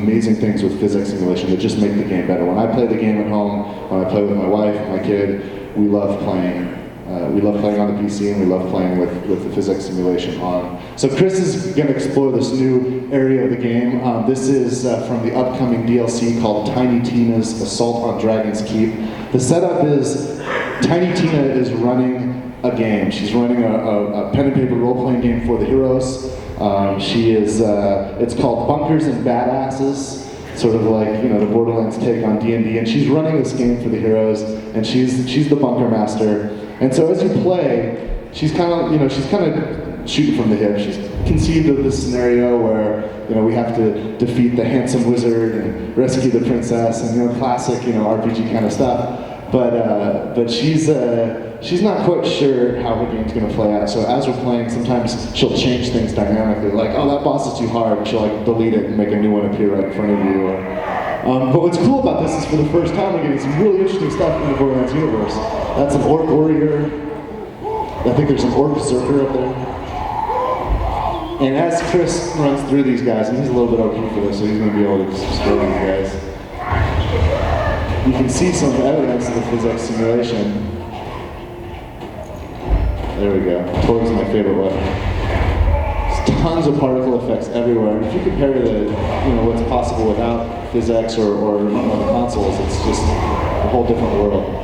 amazing things with physics simulation that just make the game better. When I play the game at home, when I play with my wife, my kid, we love playing. We love playing on the PC, and we love playing with the physics simulation on. So Chris is going to explore this new area of the game. This is from the upcoming DLC called Tiny Tina's Assault on Dragon's Keep. The setup is Tiny Tina is running a game. She's running a pen and paper role-playing game for the heroes. It's called Bunkers and Badasses, sort of like, you know, the Borderlands take on D&D, and she's running this game for the heroes, and she's the bunker master. And so as you play, she's kind of shooting from the hip. She's conceived of this scenario where, you know, we have to defeat the handsome wizard and rescue the princess, and, you know, classic, you know, RPG kind of stuff. But she's not quite sure how her game's going to play out. So as we're playing, sometimes she'll change things dynamically. Like, oh, that boss is too hard. She'll like delete it and make a new one appear right in front of you. But what's cool about this is for the first time we're getting some really interesting stuff in the Borderlands universe. That's an orc warrior. I think there's an orc berserker up there. And as Chris runs through these guys, and he's a little bit OP for this, so he's going to be able to destroy these guys. You can see some evidence of the physics simulation. There we go. Torg's my favorite weapon. There's tons of particle effects everywhere. And if you compare to the, you know, what's possible without physics or you know, the consoles, it's just a whole different world.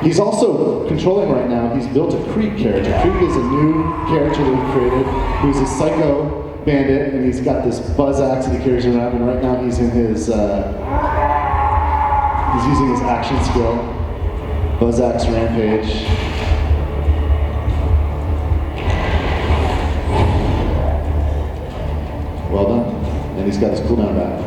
He's also controlling right now. He's built a Creek character. Creek is a new character that we created, who's a psycho bandit, and he's got this buzz axe that he carries around. And right now he's in his he's using his action skill, buzz axe rampage. Well done. And he's got his cooldown back.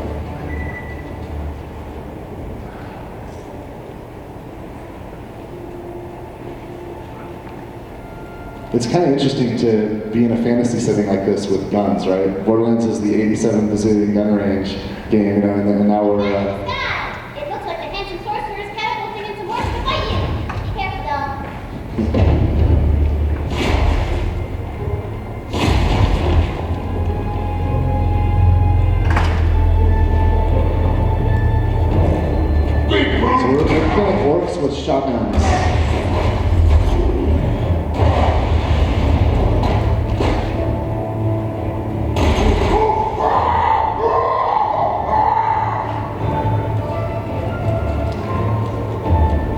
It's kind of interesting to be in a fantasy setting like this with guns, right? Borderlands is the 87 bazillion gun range game, you know, and now we're... It looks like the handsome sorcerer is catapulting in some horse to fight you. Be careful, though. So we're killing orcs with shotguns.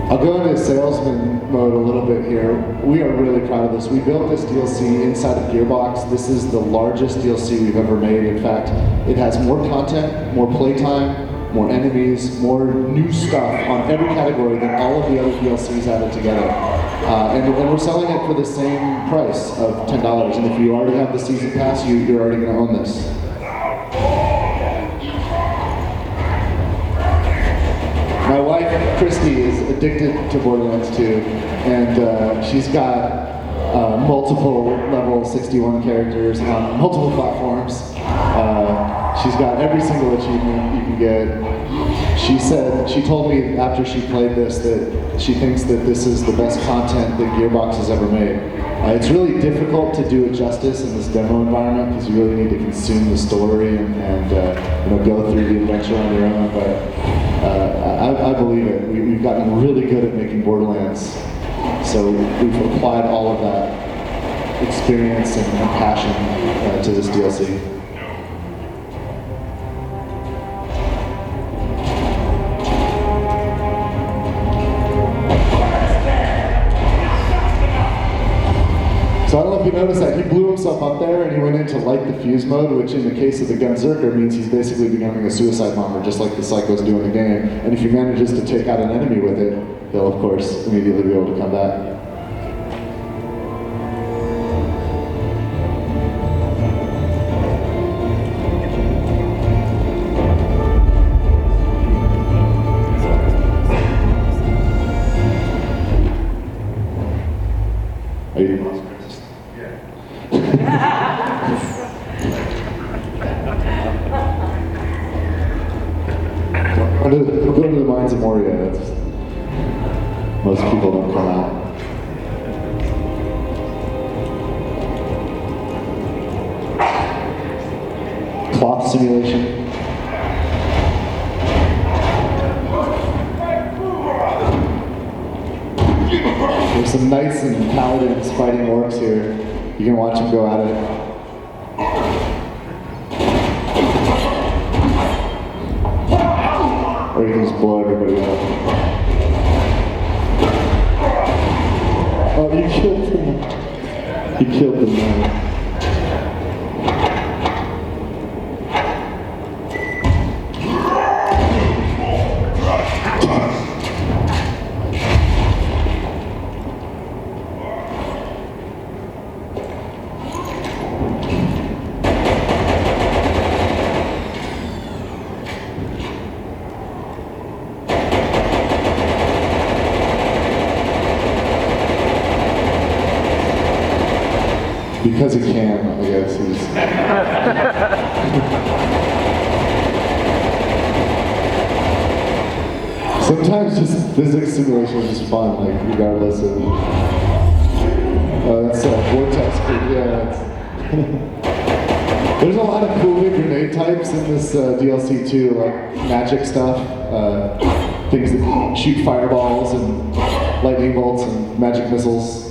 I'll go into salesman mode a little bit here. We are really proud of this. We built this DLC inside of Gearbox. This is the largest DLC we've ever made. In fact, it has more content, more playtime, more enemies, more new stuff on every category than all of the other DLCs added together. And we're selling it for the same price of $10. And if you already have the season pass, you're already going to own this. My wife, Christy, is addicted to Borderlands 2, and she's got multiple level 61 characters on multiple platforms. She's got every single achievement you can get. She told me after she played this that she thinks that this is the best content that Gearbox has ever made. It's really difficult to do it justice in this demo environment because you really need to consume the story and you know, go through the adventure on your own. But I believe it. We've gotten really good at making Borderlands, so we've applied all of that experience and passion to this DLC. So I don't know if you noticed that, he blew himself up there and he went into light the fuse mode, which in the case of the Gunzerker means he's basically becoming a suicide bomber, just like the Psychos do in the game. And if he manages to take out an enemy with it, he'll of course immediately be able to come back. Are you? We'll go to the Mines of Moria. Most people don't come out. Sloth simulation. There's some knights and paladins fighting orcs here. You can watch them go at it. Or you can just blow everybody up. Oh, you killed them. You killed them, man. Because he can, I guess. Sometimes just physics simulation is just fun, like regardless of. Oh, that's vortex. Yeah. There's a lot of cool new grenade types in this DLC too, like magic stuff, things that shoot fireballs and lightning bolts and magic missiles.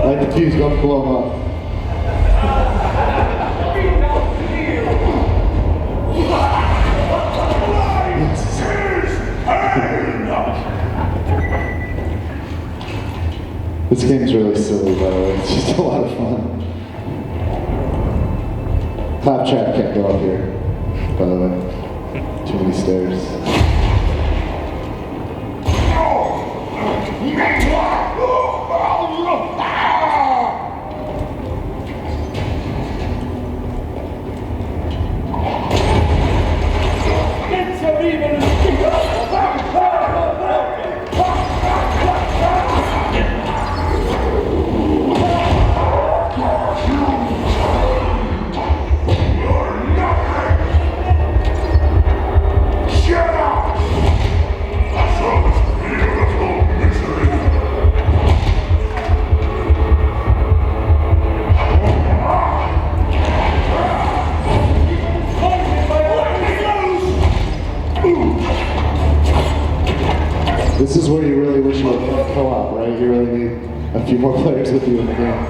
Light the fuse, don't blow them up. This game's really silly, by the way. It's just a lot of fun. Claptrap can't go up here, by the way. Too many stairs. This is where you really wish you were playing co-op, right? You really need a few more players with you in the game.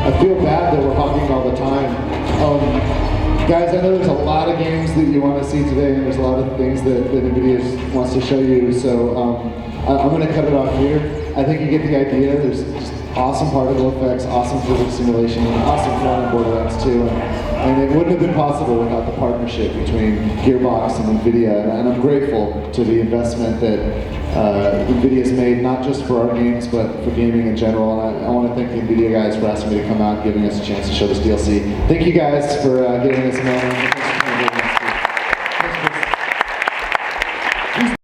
I feel bad that we're honking all the time. Guys, I know there's a lot of games that you want to see today, and there's a lot of things that NVIDIA wants to show you, so I'm going to cut it off here. I think you get the idea. There's just awesome particle effects, awesome physics simulation, and awesome fun in Borderlands 2, and it wouldn't have been possible without the partnership between Gearbox and NVIDIA, and I'm grateful to the investment that NVIDIA's made, not just for our games, but for gaming in general. And I want to thank the NVIDIA guys for asking me to come out and giving us a chance to show this DLC. Thank you guys for giving us a moment.